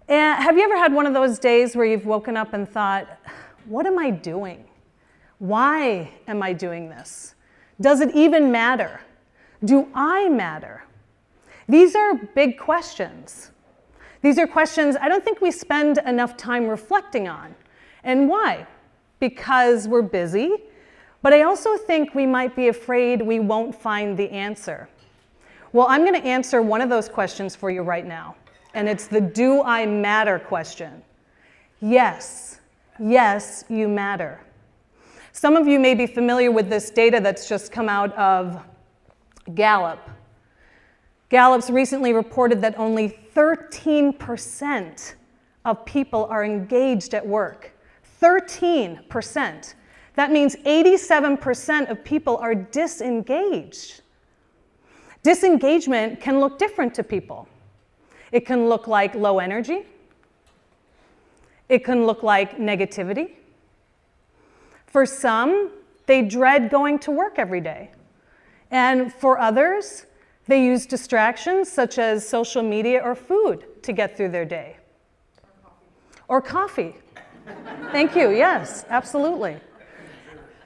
And have you ever had one of those days where you've woken up and thought, what am I doing? Why am I doing this? Does it even matter? Do I matter? These are big questions. These are questions I don't think we spend enough time reflecting on. And why? Because we're busy, but I also think we might be afraid we won't find the answer. Well, I'm going to answer one of those questions for you right now, and it's the do I matter question. Yes, yes, you matter. Some of you may be familiar with this data that's just come out of Gallup. Gallup's recently reported that only 13% of people are engaged at work. 13%. That means 87% of people are disengaged. Disengagement can look different to people. It can look like low energy. It can look like negativity. For some, they dread going to work every day. And for others, they use distractions such as social media or food to get through their day. Or coffee. Thank you, yes, absolutely.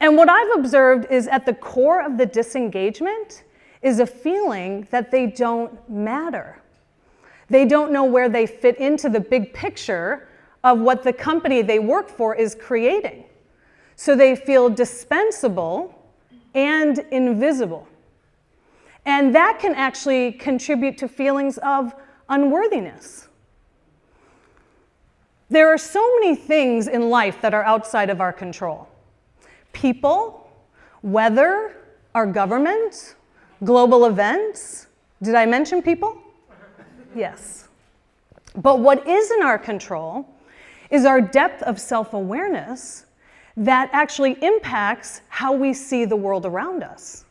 And what I've observed is at the core of the disengagement is a feeling that they don't matter. They don't know where they fit into the big picture of what the company they work for is creating. So they feel dispensable and invisible. And that can actually contribute to feelings of unworthiness. There are so many things in life that are outside of our control. People, weather, our government, global events. Did I mention people? Yes. But what is in our control is our depth of self-awareness that actually impacts how we see the world around us.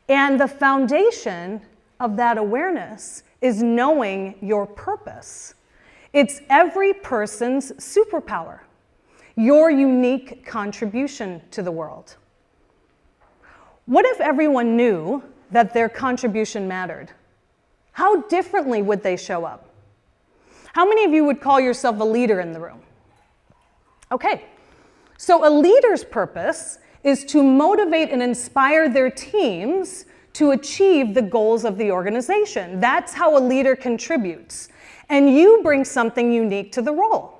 And the foundation of that awareness is knowing your purpose. It's every person's superpower, your unique contribution to the world. What if everyone knew that their contribution mattered? How differently would they show up? How many of you would call yourself a leader in the room? Okay, so a leader's purpose is to motivate and inspire their teams to achieve the goals of the organization. That's how a leader contributes. And you bring something unique to the role.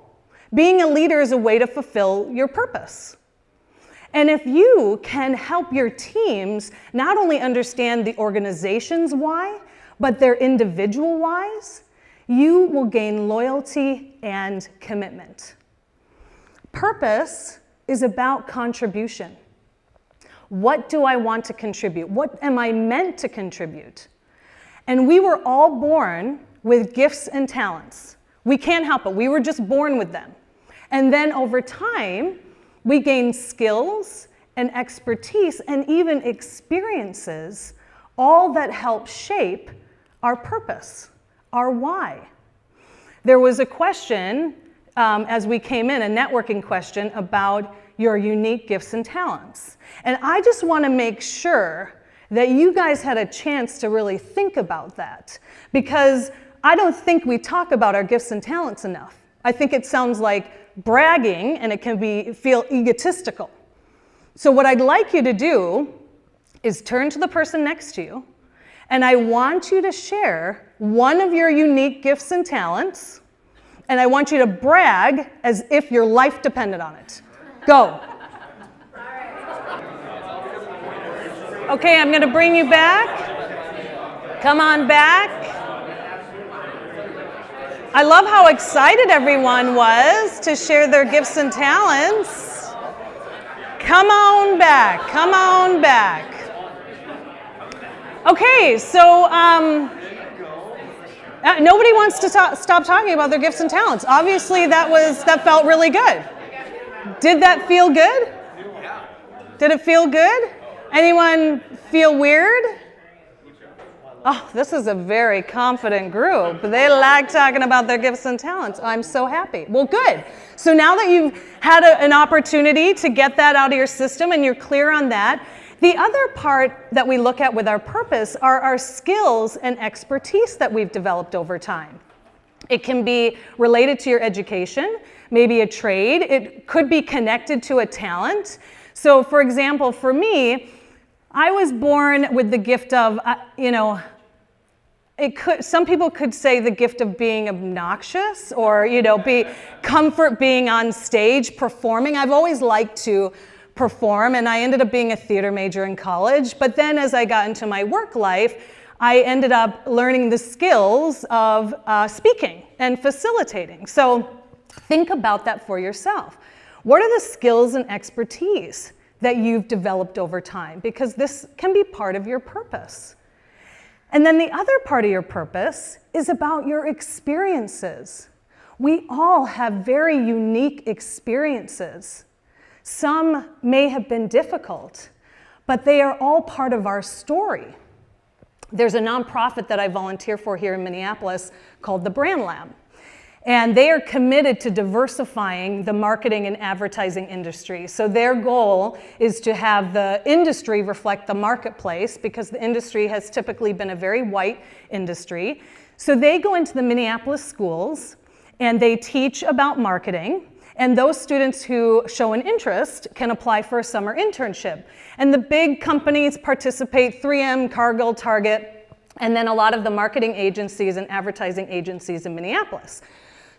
Being a leader is a way to fulfill your purpose. And if you can help your teams not only understand the organization's why, but their individual whys, you will gain loyalty and commitment. Purpose is about contribution. What do I want to contribute? What am I meant to contribute? And we were all born with gifts and talents. We can't help it. We were just born with them. And then over time, we gain skills and expertise and even experiences, all that help shape our purpose, our why. There was a question as we came in, a networking question about your unique gifts and talents. And I just want to make sure that you guys had a chance to really think about that, because I don't think we talk about our gifts and talents enough. I think it sounds like bragging, and it can feel egotistical. So what I'd like you to do is turn to the person next to you, and I want you to share one of your unique gifts and talents, and I want you to brag as if your life depended on it. Go. Okay, I'm going to bring you back. Come on back. I love how excited everyone was to share their gifts and talents. Come on back. Come on back. Okay, so nobody wants to stop talking about their gifts and talents. Obviously, that felt really good. Did that feel good? Did it feel good? Anyone feel weird? Oh, this is a very confident group. They like talking about their gifts and talents. I'm so happy. Well, good. So now that you've had an opportunity to get that out of your system and you're clear on that, the other part that we look at with our purpose are our skills and expertise that we've developed over time. It can be related to your education, maybe a trade. It could be connected to a talent. So for example, for me, I was born with the gift of, some people could say the gift of being obnoxious, or comfort being on stage, performing. I've always liked to perform, and I ended up being a theater major in college. But then as I got into my work life, I ended up learning the skills of speaking and facilitating. So think about that for yourself. What are the skills and expertise that you've developed over time? Because this can be part of your purpose. And then the other part of your purpose is about your experiences. We all have very unique experiences. Some may have been difficult, but they are all part of our story. There's a nonprofit that I volunteer for here in Minneapolis called the Brand Lab. And they are committed to diversifying the marketing and advertising industry. So their goal is to have the industry reflect the marketplace, because the industry has typically been a very white industry. So they go into the Minneapolis schools and they teach about marketing. And those students who show an interest can apply for a summer internship. And the big companies participate: 3M, Cargill, Target, and then a lot of the marketing agencies and advertising agencies in Minneapolis.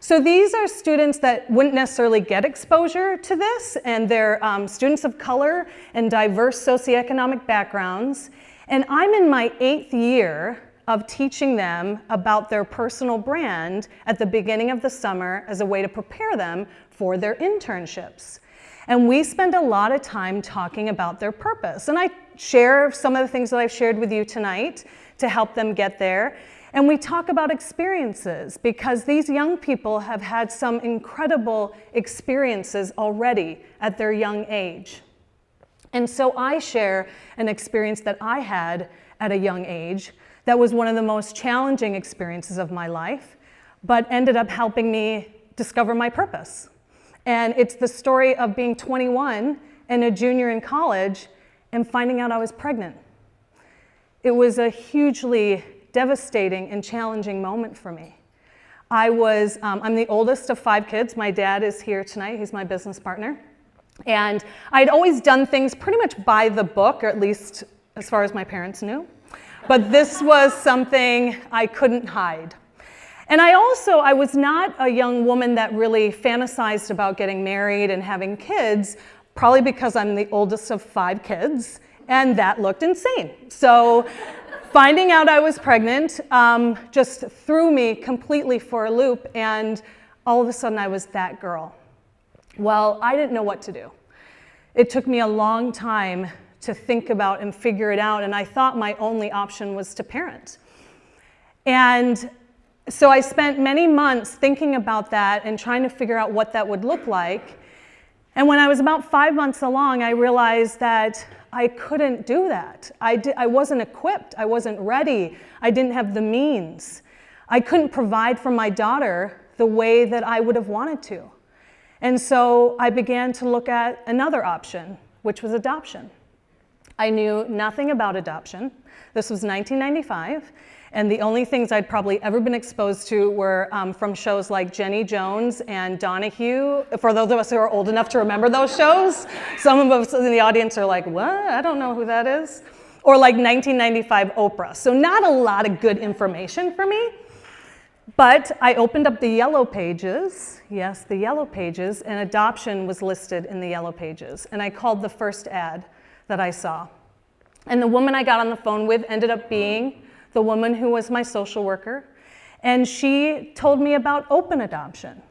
So these are students that wouldn't necessarily get exposure to this, and they're students of color and diverse socioeconomic backgrounds. And I'm in my 8th year of teaching them about their personal brand at the beginning of the summer as a way to prepare them for their internships. And we spend a lot of time talking about their purpose. And I share some of the things that I've shared with you tonight to help them get there. And we talk about experiences, because these young people have had some incredible experiences already at their young age. And so I share an experience that I had at a young age that was one of the most challenging experiences of my life, but ended up helping me discover my purpose. And it's the story of being 21 and a junior in college and finding out I was pregnant. It was a hugely devastating and challenging moment for me. I'm the oldest of 5 kids. My dad is here tonight. He's my business partner. And I'd always done things pretty much by the book, or at least as far as my parents knew. But this was something I couldn't hide. And I was not a young woman that really fantasized about getting married and having kids, probably because I'm the oldest of 5 kids, and that looked insane. So finding out I was pregnant just threw me completely for a loop, and all of a sudden I was that girl. Well, I didn't know what to do. It took me a long time to think about and figure it out, and I thought my only option was to parent. And so I spent many months thinking about that and trying to figure out what that would look like. And when I was about 5 months along, I realized that I couldn't do that. I wasn't equipped. I wasn't ready. I didn't have the means. I couldn't provide for my daughter the way that I would have wanted to. And so I began to look at another option, which was adoption. I knew nothing about adoption. This was 1995. And the only things I'd probably ever been exposed to were from shows like Jenny Jones and Donahue. For those of us who are old enough to remember those shows, some of us in the audience are like, what? I don't know who that is. Or like 1995 Oprah. So not a lot of good information for me. But I opened up the yellow pages, yes, the yellow pages, and adoption was listed in the yellow pages. And I called the first ad that I saw. And the woman I got on the phone with ended up being the woman who was my social worker, and she told me about open adoption.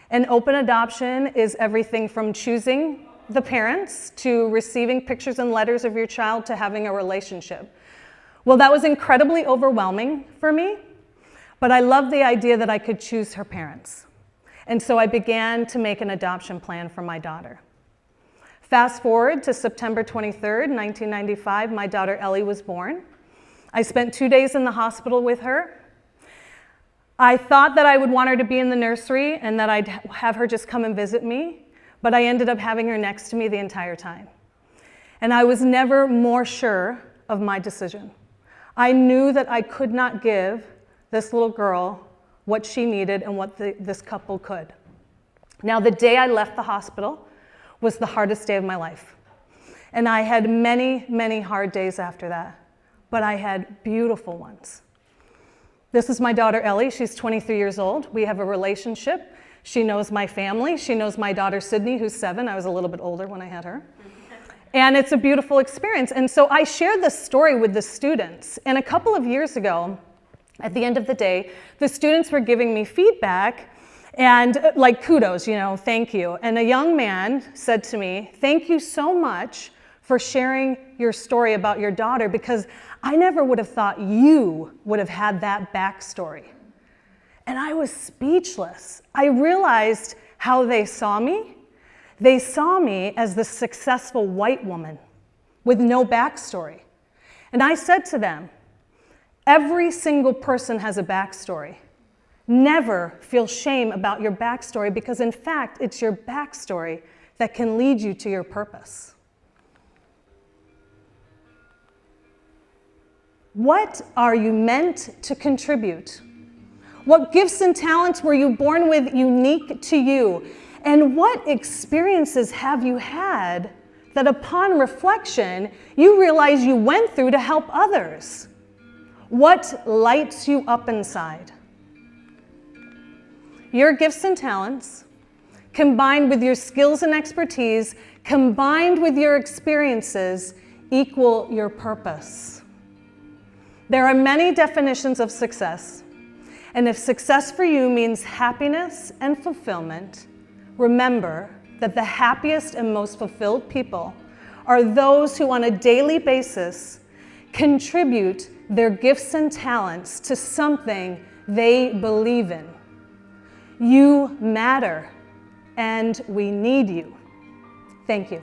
And open adoption is everything from choosing the parents to receiving pictures and letters of your child to having a relationship. Well, that was incredibly overwhelming for me, but I loved the idea that I could choose her parents. And so I began to make an adoption plan for my daughter. Fast forward to September 23rd, 1995, my daughter Ellie was born. I spent 2 days in the hospital with her. I thought that I would want her to be in the nursery and that I'd have her just come and visit me, but I ended up having her next to me the entire time. And I was never more sure of my decision. I knew that I could not give this little girl what she needed and what this couple could. Now, the day I left the hospital was the hardest day of my life. And I had many, many hard days after that, but I had beautiful ones. This is my daughter, Ellie. She's 23 years old. We have a relationship. She knows my family. She knows my daughter, Sydney, who's 7. I was a little bit older when I had her. And it's a beautiful experience. And so I shared this story with the students. And a couple of years ago, at the end of the day, the students were giving me feedback and like kudos, thank you. And a young man said to me, "Thank you so much for sharing your story about your daughter, because I never would have thought you would have had that backstory." And I was speechless. I realized how they saw me. They saw me as the successful white woman with no backstory. And I said to them, every single person has a backstory. Never feel shame about your backstory, because in fact, it's your backstory that can lead you to your purpose. What are you meant to contribute? What gifts and talents were you born with unique to you? And what experiences have you had that upon reflection, you realize you went through to help others? What lights you up inside? Your gifts and talents, combined with your skills and expertise, combined with your experiences, equal your purpose. There are many definitions of success, and if success for you means happiness and fulfillment, remember that the happiest and most fulfilled people are those who on a daily basis contribute their gifts and talents to something they believe in. You matter, and we need you. Thank you.